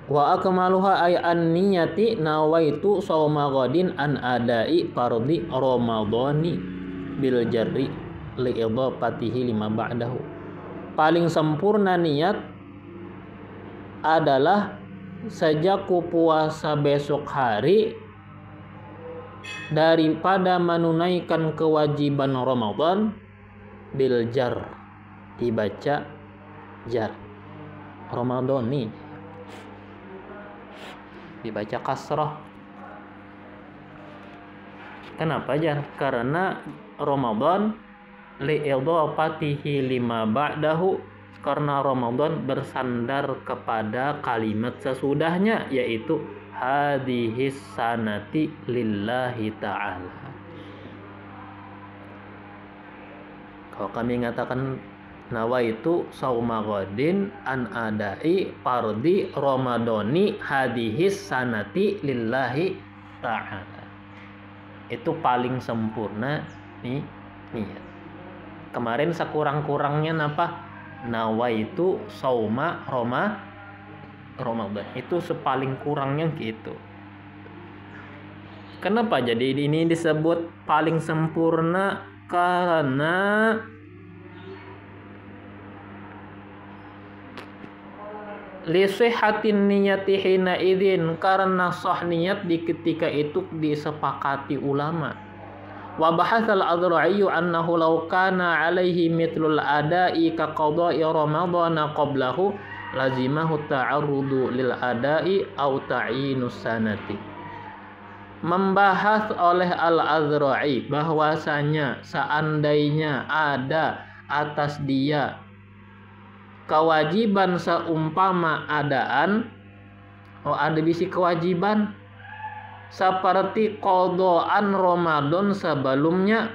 Wa akmaluha ay an niyati nawaitu shauma ghadin an adai fardhi ramadhani bil jarri li idhafatihi lima ba'dahu. Paling sempurna niat adalah sejak ku puasa besok hari daripada menunaikan kewajiban Ramadan bil jar, dibaca jar, Ramadhani dibaca kasrah. Kenapa jar? Karena Ramadan li'idhafatihi lima ba'dahu, karena Ramadan bersandar kepada kalimat sesudahnya, yaitu hadhis sanati lillahi ta'ala. Kalau kami mengatakan nawaitu shauma ghadin an adai fardhi ramadhani hadhis sanati lillahi ta'ala, itu paling sempurna nih niat. Kemarin sekurang-kurangnya apa? Nawaitu shauma Ramadan, itu sepaling kurangnya gitu. Kenapa jadi ini disebut paling sempurna? Karena li sihhatin niyati hina idzin, karena sah niat di ketika itu disepakati ulama. Wa bahatsal Azra'i annahu law kana alaihi mithlul ada'i ka qada'i ramadhana qablahu lazimahu ta'arrudu lil ada'i au ta'yinus sanati. Membahas oleh Al-Azra'i bahwasanya seandainya ada atas dia kewajiban seumpama adaan, ada bisi kewajiban seperti qadaan Ramadan sebelumnya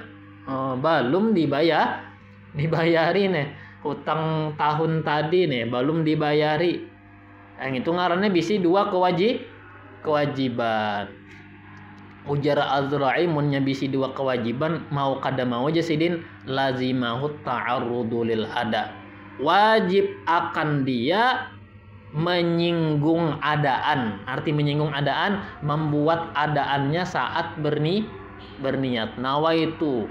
belum dibayari nih, hutang tahun tadi nih belum dibayari, yang itu ngarannya bisi dua kewajiban. Ujar Azra'i munnya bisi dua kewajiban mau kada mau aja sidin lazimahut ta'arrudu lil ada, wajib akan dia menyinggung adaan. Arti menyinggung adaan, membuat adaannya saat berniat. Nawaitu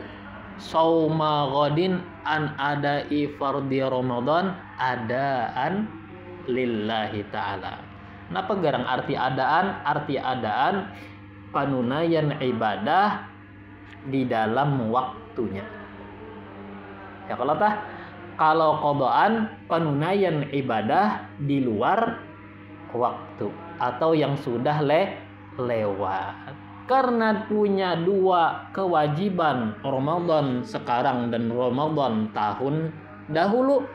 shauma ghadin an adai fardhi Ramadan adaan lillahi ta'ala. Kenapa garang arti adaan? Arti adaan panunaian ibadah di dalam waktunya. Ya kalau qadaan panunaian ibadah di luar waktu atau yang sudah lewat. Karena punya dua kewajiban, Ramadan sekarang dan Ramadan tahun dahulu,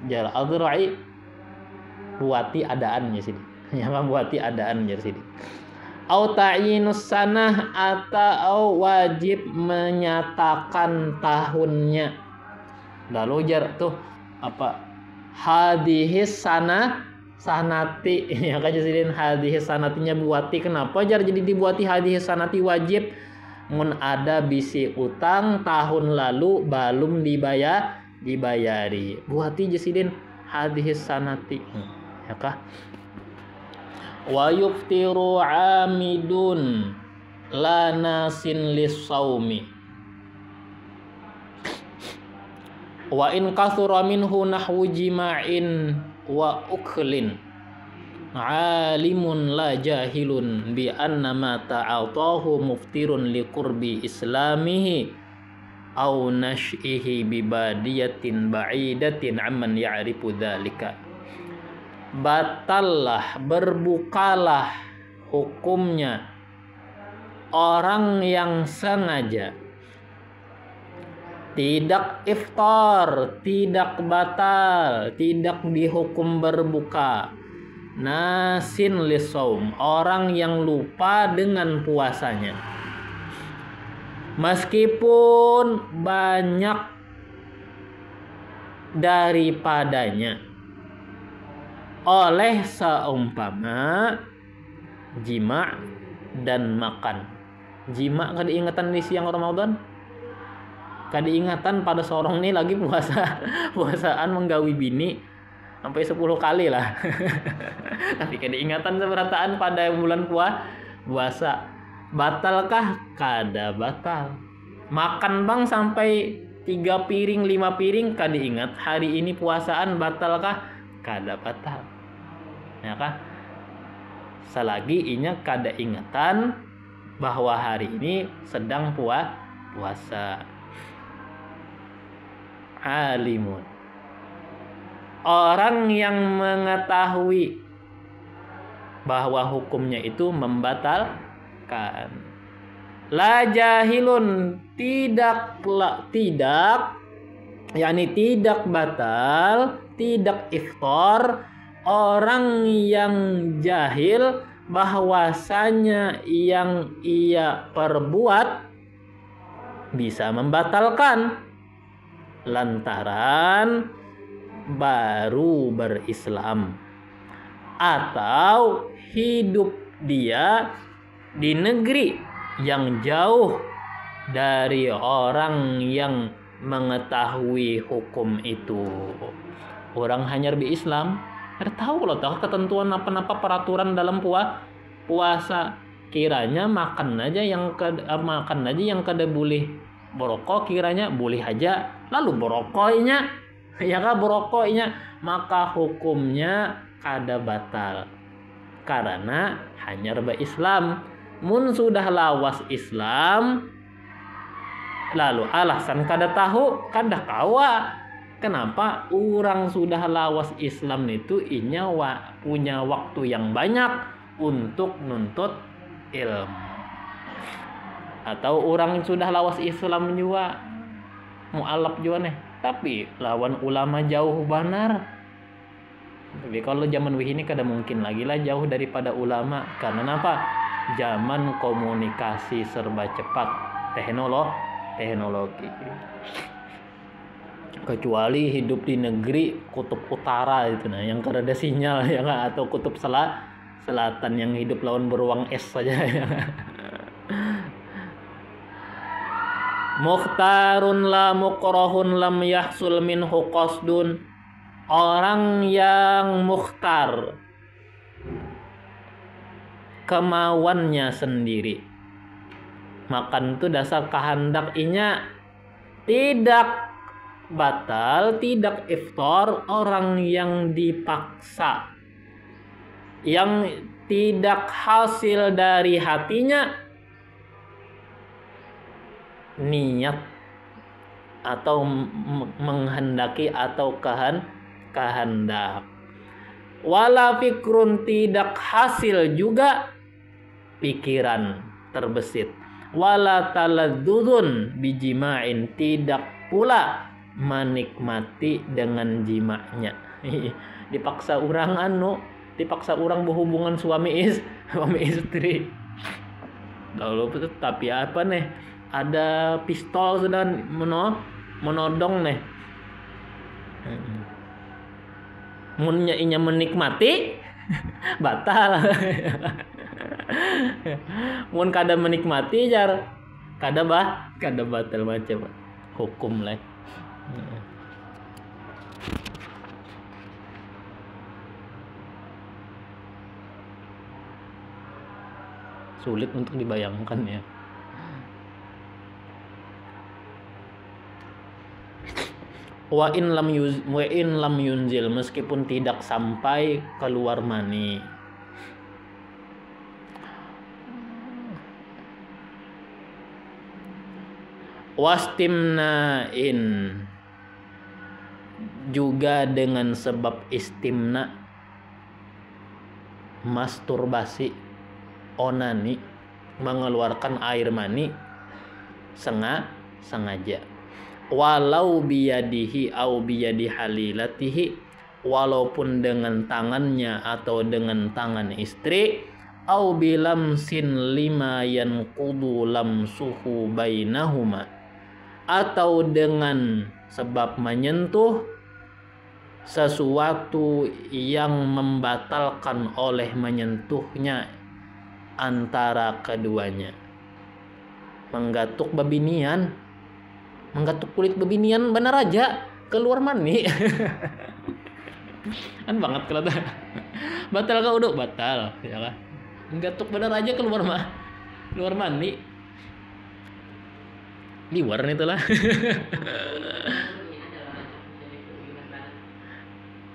jar Azra'i buati adaannya sini. Yang membuati adaannya sini. Au ta'yinus sanah, atau wajib menyatakan tahunnya. Lalu jar tuh apa? Hadhis sanati ya kan jadiin hadhis sanatinya buati. Kenapa jar jadi dibuati hadhis sanati wajib? Mun ada bisi utang tahun lalu belum dibayari. Buati jasidin hadhis sanati. Ya kah? Wa yuftiru amidun la nasin lis-saumi wa in kathura minhu nahwu jima'in wa uklin alimun la jahilun bi anna ma ta'atahu muftirun li qurbi islamihi au nash'ihi bi badiyatin ba'idatin amman ya'rifu dzalika. Batallah, berbukalah hukumnya orang yang sengaja tidak iftar, tidak batal, tidak dihukum berbuka. Nasin lisaum, orang yang lupa dengan puasanya, meskipun banyak daripadanya, oleh seumpama jima dan makan. Jima kada ingatan di siang Ramadan, kada ingatan pada seorang ini lagi puasaan menggawi bini, sampai 10 kali lah. Tapi keingatan seberataan pada bulan puasa. Batalkah? Kada batal. Makan bang sampai 3 piring 5 piring kada ingat hari ini puasaan batalkah? Kada batal. Ya kah? Selagi inya kada ingatan bahwa hari ini sedang puasa. Alimun, orang yang mengetahui bahwa hukumnya itu membatalkan. La jahilun, tidak yakni tidak batal, tidak iftar, orang yang jahil bahwasanya yang ia perbuat bisa membatalkan lantaran baru berislam atau hidup dia di negeri yang jauh dari orang yang mengetahui hukum itu. Orang hanya Islam, ada tahu loh tahu ketentuan apa-apa peraturan dalam puasa. Kiranya makan aja yang kada boleh borokok, kiranya boleh aja lalu borokoknya ya kah borokoknya, maka hukumnya kada batal karena hanya Islam. Mun sudah lawas Islam lalu alasan kada tahu kada kawa kenapa orang sudah lawas Islam itu inya punya waktu yang banyak untuk nuntut ilmu. Atau orang yang sudah lawas Islam juga mualaf juga nih, tapi lawan ulama jauh benar. Tapi kalau zaman ini kada mungkin lagi lah jauh daripada ulama. Karena apa? Zaman komunikasi serba cepat, teknologi. Kecuali hidup di negeri kutub utara itu nah yang kada ada sinyal ya kan? Atau kutub selatan yang hidup lawan beruang es saja ya. Mukhtarun la mukrahun lam yahsul minhu qasdun, orang yang mukhtar kemauannya sendiri, makan itu dasar kehendak inya, tidak batal, tidak iftar. Orang yang dipaksa, yang tidak hasil dari hatinya niat atau menghendaki atau kehendak. Wala fikrun, tidak hasil juga pikiran terbesit. Wala taladzuzun bijima'in, tidak pula menikmati dengan jima'nya. Dipaksa orang berhubungan suami istri. Lalu tapi apa nih? Ada pistol sedang menodong nih. Munnya inya menikmati batal. Mun kada menikmati jar kada batal macam hukum lah. Sulit untuk dibayangkan ya. Wa in lam yunzil, meskipun tidak sampai keluar mani. Wastimna'in, juga dengan sebab istimna, masturbasi, onani, mengeluarkan air mani sengaja. Walau biyadihi au biyadi halilatihi, walaupun dengan tangannya atau dengan tangan istri, au bilamsin lima yanqudu lamsuhu bainahuma, atau dengan sebab menyentuh sesuatu yang membatalkan oleh menyentuhnya antara keduanya. Menggatuk babinian, menggatuk kulit babinian benar aja keluar mani. Kan banget kalau tuh. Batal kah udah batal, ya kan? Gatuk bener aja keluar mandi. Liwer itulah.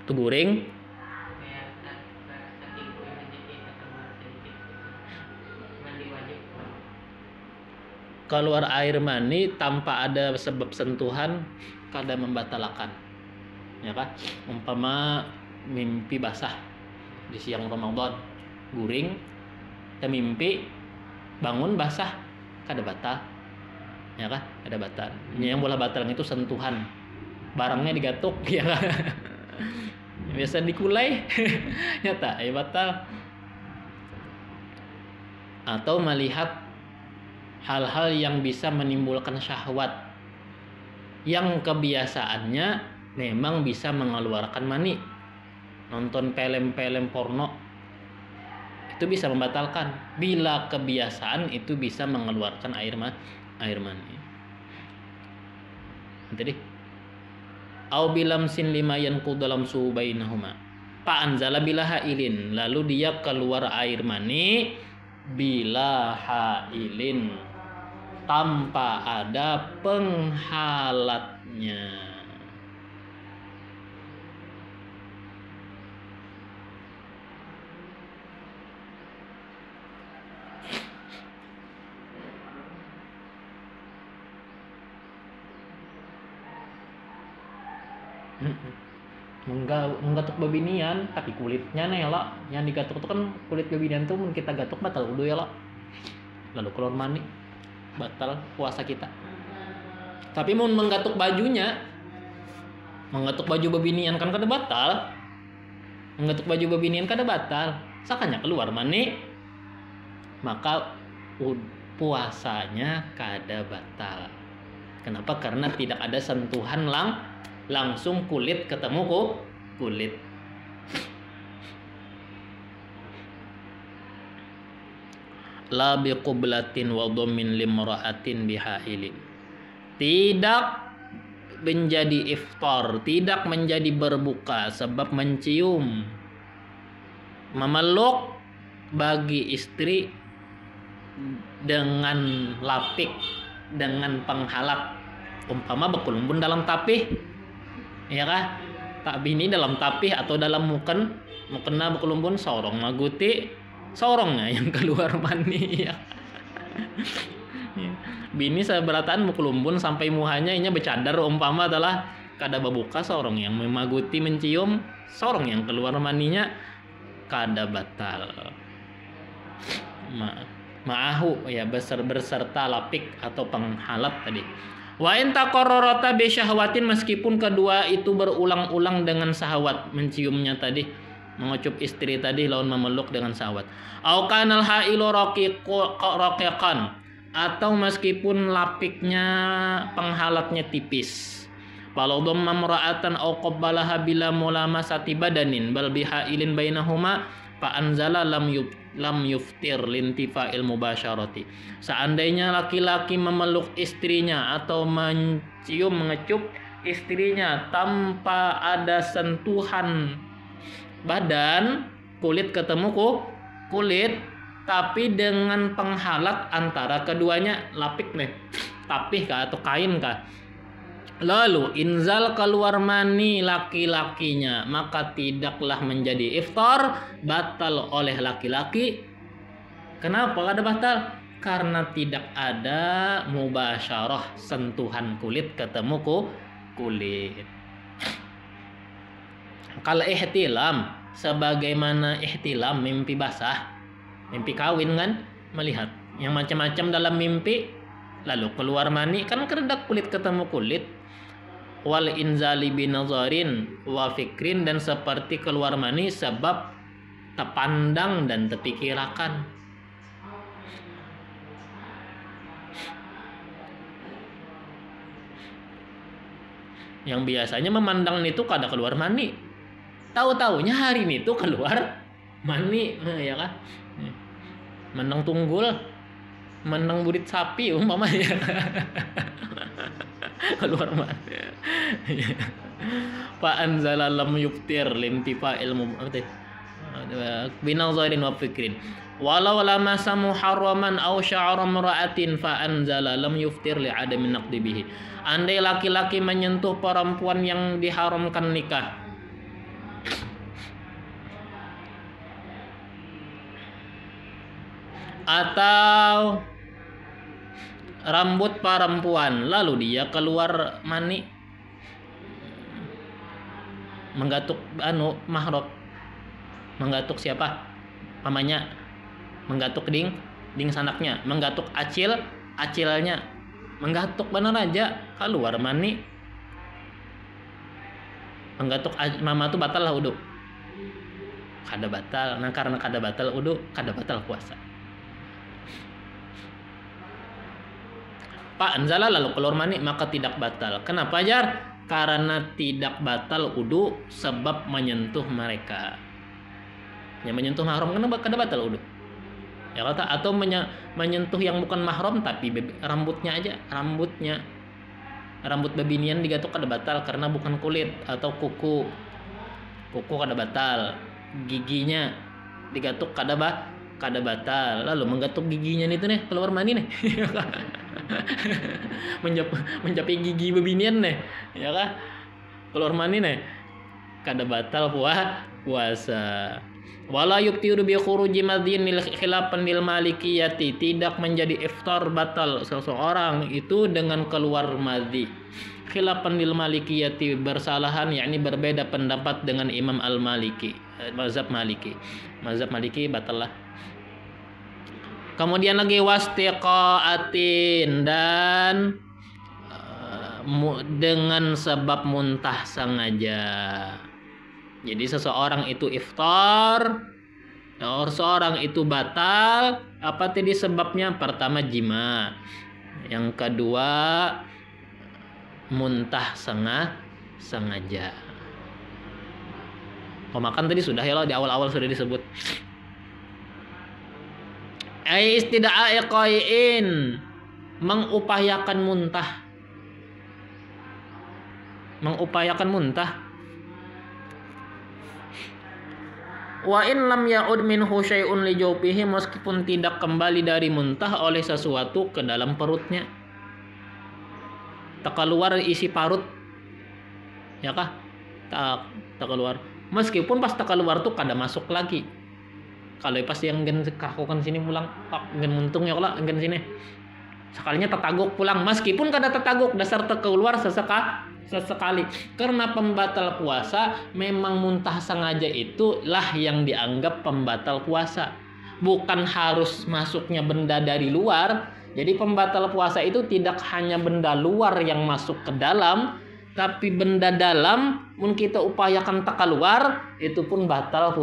Tuh guring. Keluar air mani tanpa ada sebab sentuhan kada membatalkan, ya kan? Umpama mimpi basah di siang Ramadan, guring, kita mimpi bangun basah, kada batal, ya kan? Kada batal. Yang bola batal itu sentuhan, barangnya digatuk, ya kan? Biasa dikulai, nyata, ya batal. Atau melihat hal-hal yang bisa menimbulkan syahwat yang kebiasaannya memang bisa mengeluarkan mani. Nonton film-film porno itu bisa membatalkan bila kebiasaan itu bisa mengeluarkan air mani. Jadi au bilam sin lima yanqud dalam suhu bainahuma fa anzala bila hailin, lalu dia keluar air mani bila hailin, tanpa ada penghalatnya. Menggatuk babinian tapi kulitnya nih lah yang digatuk itu kan kulit babinian tuh kita gatuk batal udah ya lah, lalu keluar mani batal puasa kita. Tapi mau menggatuk bajunya, menggatuk baju babinian kan kada batal, menggatuk baju babinian kada batal, sakanya keluar mani maka puasanya kada batal. Kenapa? Karena tidak ada sentuhan langsung kulit ketemu kulit. La biqublatin wa dhammin limra'atin bihailin. Tidak menjadi iftar, tidak menjadi berbuka sebab mencium, memeluk bagi istri dengan lapik, dengan penghalat. Umpama berkelumbun dalam tapih, ya kah? Tak bini dalam tapih atau dalam mukena berkelumbun sorong maguti sorongnya yang keluar mani ya. Bini seberataan berkelumbun sampai muhanya inya bercadar, umpama adalah kada berbuka sorong yang memaguti mencium sorong yang keluar maninya kada batal. Ma'ahu ya berserta lapik atau penghalat tadi. Wa in taqarrarata bi syahwatin, meskipun kedua itu berulang-ulang dengan syahwat, menciumnya tadi, mengucup istri tadi lawan memeluk dengan syahwat. Au kanal hailu raqiqan, atau meskipun lapiknya penghalatnya tipis. Walau dhamma mar'atan au qabbalaha bila mulamasati badanin bal bihailin bainahuma fa anzala lam yuftir lintifa'il mubasyarati. Seandainya laki-laki memeluk istrinya atau mengecup istrinya tanpa ada sentuhan badan, kulit ketemu kulit, tapi dengan penghalat antara keduanya, lapik nih, tapih kah atau kain kah, lalu inzal keluar mani laki-lakinya, maka tidaklah menjadi iftar, batal oleh laki-laki. Kenapa ada batal? Karena tidak ada mubasyarah, sentuhan kulit ketemu kulit. Kalau ihtilam, sebagaimana ihtilam mimpi basah, mimpi kawin kan, melihat yang macam-macam dalam mimpi, lalu keluar mani kan keredak kulit ketemu kulit. Wal inzali binazarin wa fikrin, dan seperti keluar mani sebab terpandang dan terpikirakan. Yang biasanya memandang itu kada keluar mani, tahu-taunya hari ini tuh keluar mani, ya kan? Menang tunggul, menang burit sapi umpamanya. Keluar mani. Fa anzala lam yuftir limtifa ilmu binadharin wa fikrin. Walau lamasa muharraman aw sya'ra imra'atin fa anzala lam yuftir li adami naqdi bihi. Andai laki-laki menyentuh perempuan yang diharamkan nikah, atau rambut perempuan lalu dia keluar mani, menggatuk mahram, menggatuk siapa? Mamanya, menggatuk ding sanaknya, menggatuk acilnya, menggatuk benar aja keluar mani, menggatuk mama tuh batal lah wudu, kada batal. Nah karena kada batal wudu, kada batal puasa. Pak anzala lalu keluar mani maka tidak batal. Kenapa jar? Karena tidak batal wudu sebab menyentuh mereka. Yang menyentuh mahram kenapa kada batal wudu? Ya kata atau menyentuh yang bukan mahram tapi rambutnya aja, rambut babinian digatuk kada batal karena bukan kulit, atau kuku kada batal, giginya digatuk kada batal. Lalu menggatuk giginya itu nih keluar mani nih. Mencapai gigi babinian nih, ya kah? Keluar mani nih kada batal puasa. Wala yuktiru bi khuruji madhin lil khilafan lil malikiyati, tidak menjadi iftar batal seseorang itu dengan keluar madhi. Khilafan lil malikiyati, bersalahan yakni berbeda pendapat dengan Imam Al-Maliki, mazhab Maliki batal lah. Kemudian lagi wastiqaatin, dan dengan sebab muntah sengaja. Jadi seseorang itu iftar, seseorang itu batal, apa tadi sebabnya? Pertama jima, yang kedua muntah sengaja. Kalau makan tadi sudah ya, di awal-awal sudah disebut. Istida'a qai'in, mengupayakan muntah. Wa in lam ya'ud minhu syai'un li jawfihi, meskipun tidak kembali dari muntah oleh sesuatu ke dalam perutnya. Tak keluar isi parut, ya kah? Tak keluar. Meskipun pas tak keluar tuh kada masuk lagi. Kalau pas yang gen kakukan sini pulang, pak gen muntung ya lah gen sini. Sekalinya tetaguk pulang, meskipun kada tetaguk, dasar terkeluar sesekali. Karena pembatal puasa memang muntah sengaja itulah yang dianggap pembatal puasa, bukan harus masuknya benda dari luar. Jadi pembatal puasa itu tidak hanya benda luar yang masuk ke dalam, tapi benda dalam mun kita upayakan tak keluar itu pun batal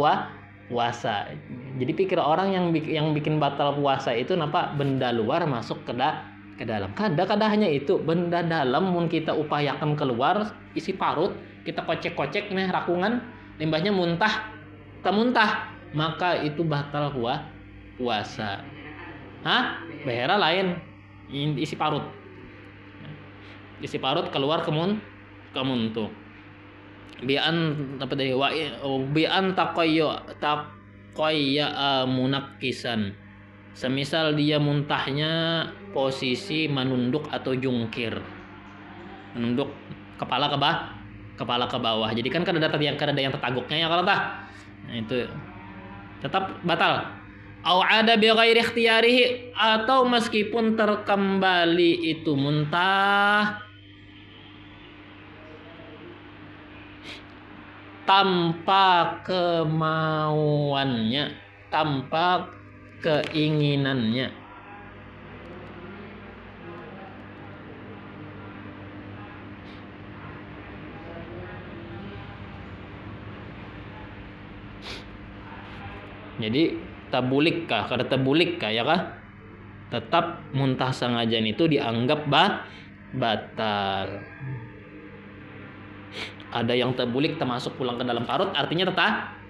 puasa. Jadi pikir orang yang bikin batal puasa itu napa benda luar masuk ke dalam. Kada hanya itu, benda dalam mun kita upayakan keluar, isi parut kita kocek-kocek nih rakungan, limbahnya muntah, maka itu batal puasa. Hah? Behera lain, isi parut keluar ke muntu. Bi'an apa tadi? Bi'an taqayya munakkisan. Semisal dia muntahnya posisi menunduk atau jungkir. Menunduk kepala ke bawah. Jadi kan kada ada yang tetaguknya ya kalau tah. Nah itu tetap batal. Au ada bi ghairi ikhtiyarihi, atau meskipun terkembali itu muntah tanpa kemauannya, tanpa keinginannya. Jadi tabulik kah, kada tabulik kah ya kah? Tetap muntah sengaja itu dianggap batal. Ada yang tabulik termasuk pulang ke dalam parut, artinya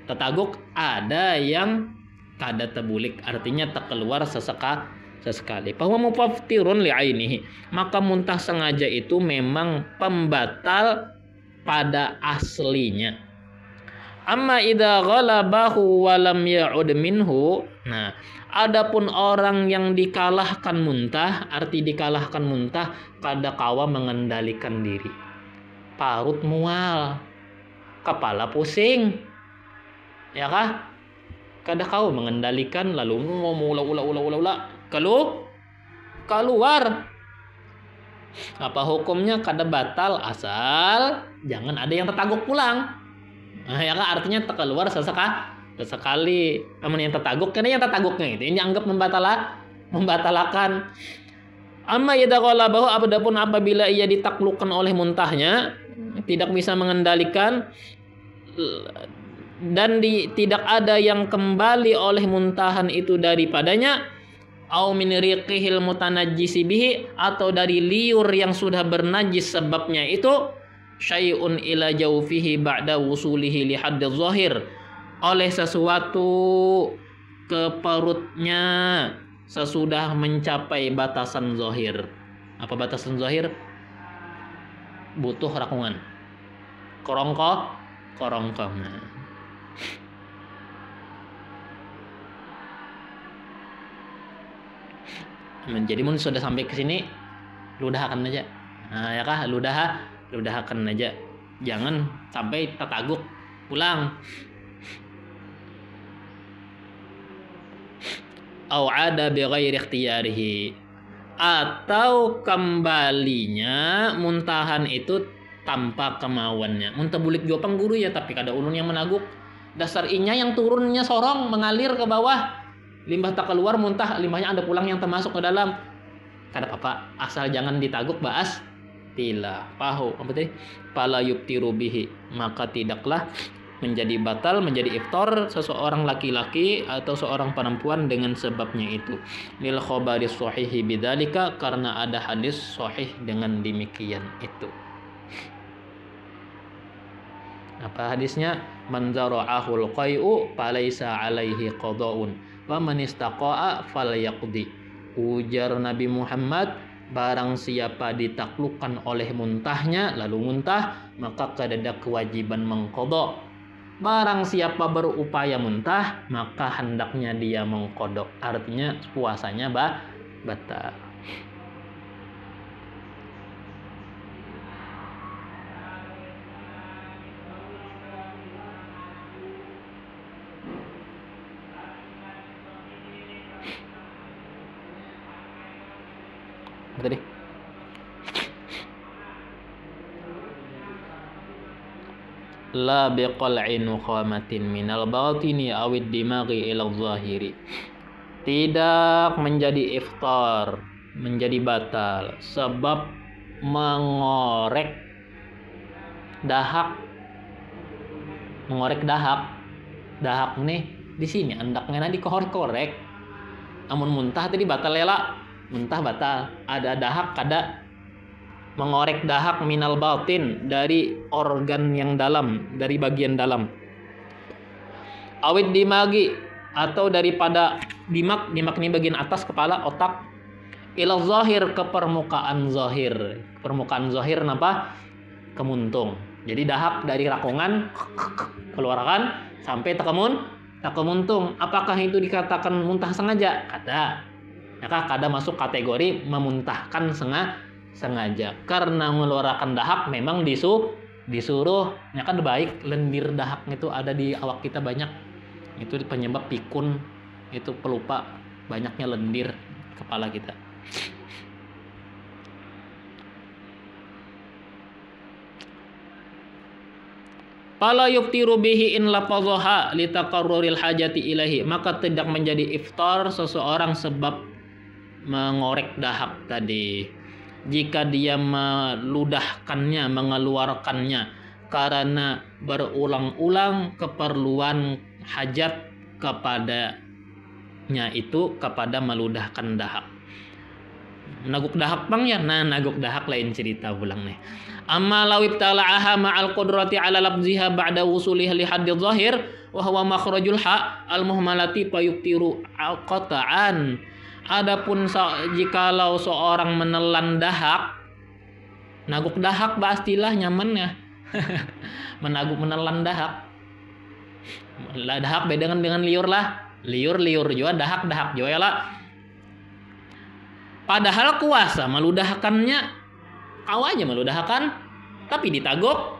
tetaguk. Ada yang kada tabulik, artinya tak keluar sesekali. Bahwa mufaftirun li'ainihi, maka muntah sengaja itu memang pembatal pada aslinya. Amma idza ghalabahu wa lam ya'ud minhu. Nah, adapun orang yang dikalahkan muntah, arti dikalahkan muntah kada kawa mengendalikan diri. Parut mual, kepala pusing. Ya kah? Kada kawa mengendalikan lalu ngomong ulah keluar. Apa hukumnya? Kada batal asal jangan ada yang tertaguk pulang. Nah, ya kan artinya keluar sesekali. Namun yang tertaguk karena yang tertaguknya itu ini anggap membatalkan. Amma idza ghalabahu, adapun apabila ia ditaklukkan oleh muntahnya, tidak bisa mengendalikan dan tidak ada yang kembali oleh muntahan itu daripadanya, au min riqihil mutanajjisi bihi, atau dari liur yang sudah bernajis sebabnya itu, syai'un ila jawfihi ba'da wusulihi li haddz zahir, oleh sesuatu ke perutnya sesudah mencapai batasan zahir. Apa batasan zahir? Butuh rakungan. Korongko. Jadi mun sudah sampai ke sini ludahkan aja. Nah, ya kah? Ludahkan aja, jangan sampai tertaguk pulang. Au ada bi ghairi ikhtiyarihi, atau kembalinya muntahan itu tanpa kemauannya. Muntah bulik jua pengguru ya, tapi kada ulun yang menaguk. Dasar inya yang turunnya sorong mengalir ke bawah. Limbah tak keluar, muntah limbahnya ada pulang yang termasuk ke dalam. Kada apa-apa, asal jangan ditaguk baas. Pahu apa tadi? Fala yubtiru bihi, maka tidaklah menjadi batal, menjadi iftar seseorang laki-laki atau seorang perempuan dengan sebabnya itu. Lil khabari shahihi bidzalika, karena ada hadis sahih dengan demikian itu. Apa hadisnya? Man zara'ahul qai'u falaisa alaihi qada'un wa man istaqa'a falyaqdi. Ujar Nabi Muhammad, barang siapa ditaklukkan oleh muntahnya lalu muntah, maka kada ada kewajiban mengkodok. Barang siapa berupaya muntah, maka hendaknya dia mengkodok. Artinya puasanya batal. Tadi la biqal'in nuqamatin minal batini awid dimaghi ila zahiri, tidak menjadi iftar, menjadi batal sebab mengorek dahak nih di sini andaknya di korek. Amun muntah tadi batal lela, muntah batal. Ada dahak kada mengorek dahak minal batin, dari organ yang dalam, dari bagian dalam. Awid dimagi, atau daripada dimak ini bagian atas kepala, otak. Ila zahir, ke permukaan zahir. Permukaan zahir napa? Kemuntung. Jadi dahak dari rakungan keluarkan sampai kemuntung. Apakah itu dikatakan muntah sengaja? Kada. Maka kada masuk kategori memuntahkan sengaja. Karena mengeluarkan dahak memang disuruh. Ya kan baik, lendir dahak itu ada di awak kita banyak. Itu penyebab pikun, itu pelupa, banyaknya lendir kepala kita. Fala yuftiru bihi in lafadhaha litaqarruril hajati ilahi, maka tidak menjadi iftar seseorang sebab mengorek dahak tadi jika dia meludahkannya, mengeluarkannya karena berulang-ulang keperluan hajat kepadanya, itu kepada meludahkan dahak. Naguk dahak bang ya, nah naguk dahak lain cerita pulang nih. Amma law ibtala'aha ma'al qudrati 'ala labziha ba'da wusuliha li haddz zahir wa huwa makhrajul ha al muhmalati fayuktiru qata'an. Adapun jikalau seorang menelan dahak, naguk dahak pastilah nyamannya Menelan dahak. Dahak beda dengan liur lah. Liur juga, dahak juga lah. Padahal kuasa meludahakannya, kau aja meludahakan, tapi ditagok.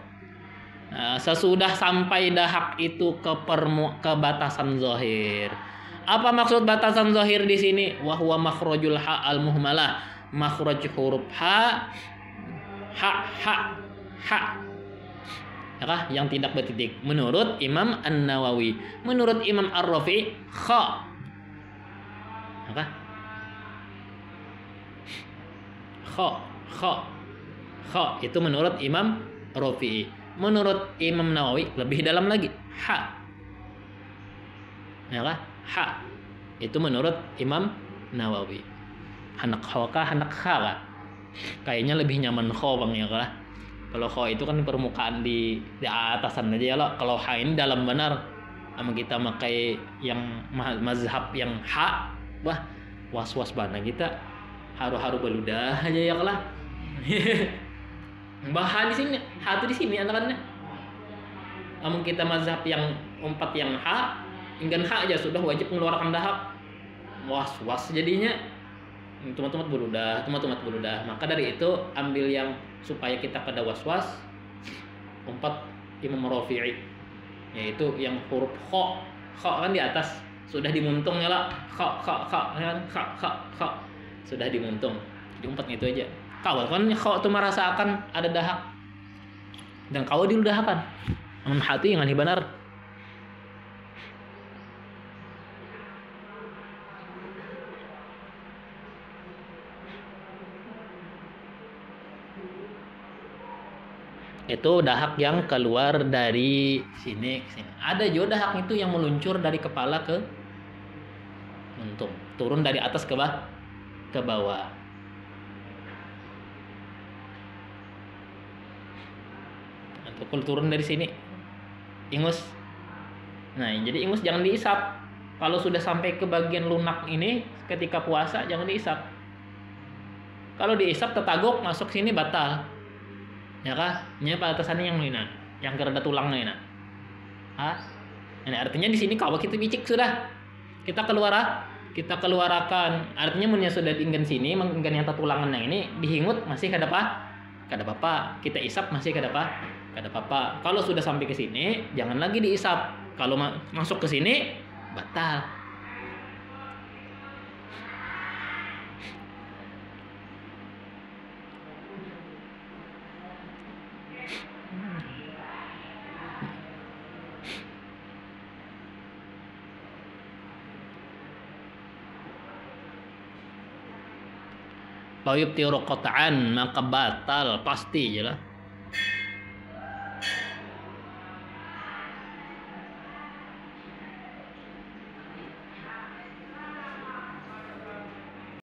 Sesudah sampai dahak itu ke batasan zahir. Apa maksud batasan zahir di sini? Wa huwa makhrajul ha al muhmalah, makhraj huruf ha ya, yang tidak bertitik. Menurut Imam An-Nawawi, menurut Imam Ar-Rafi'i kha. Apa? Kha itu menurut Imam Rafi'i. Menurut Imam Nawawi lebih dalam lagi, ha. Ya kah? Ha. Itu menurut Imam Nawawi. Hanak kha. Kayaknya lebih nyaman kha Bang ya kah? Kalau kha itu kan permukaan di atasan aja ya lo. Kalau ha ini dalam benar. Sama kita pakai yang mazhab yang ha, wah was-was banget kita. Haru-haru beludah aja ya lah. Bahan di sini, ha itu di sini anak-anaknya. Namun kita mazhab yang empat yang ha, enggan ha aja sudah wajib mengeluarkan dahak. Was-was jadinya. Tumat-tumat beludah. Maka dari itu ambil yang supaya kita kada was-was. Empat Imam Rafi'i, yaitu yang huruf kha kan di atas sudah dimuntung ya lah. Kha sudah dimuntung. Jadi empatnya itu aja. Kau kan kau tuh merasakan ada dahak dan kau diludahkan. Namun hati yang benar. Itu dahak yang keluar dari sini ke sini. Ada juga dahak itu yang meluncur dari kepala ke muntung, turun dari atas ke bawah. Atau turun dari sini, ingus. Nah, jadi ingus jangan diisap. Kalau sudah sampai ke bagian lunak ini ketika puasa jangan diisap. Kalau diisap tetagok masuk sini batal. Ya kah? Nya batasannya yang mana? Yang kerada tulangnya ini. Ini artinya di sini kalau kita bicik sudah. Kita keluarakan. Artinya munnya sudah ingin sini, ingin yang tulangan yang ini dihingut masih kada apa? Kita isap masih kada apa? Kalau sudah sampai ke sini, jangan lagi diisap. Kalau masuk ke sini batal. Tayyib tiru qat'an maka batal pasti je lah.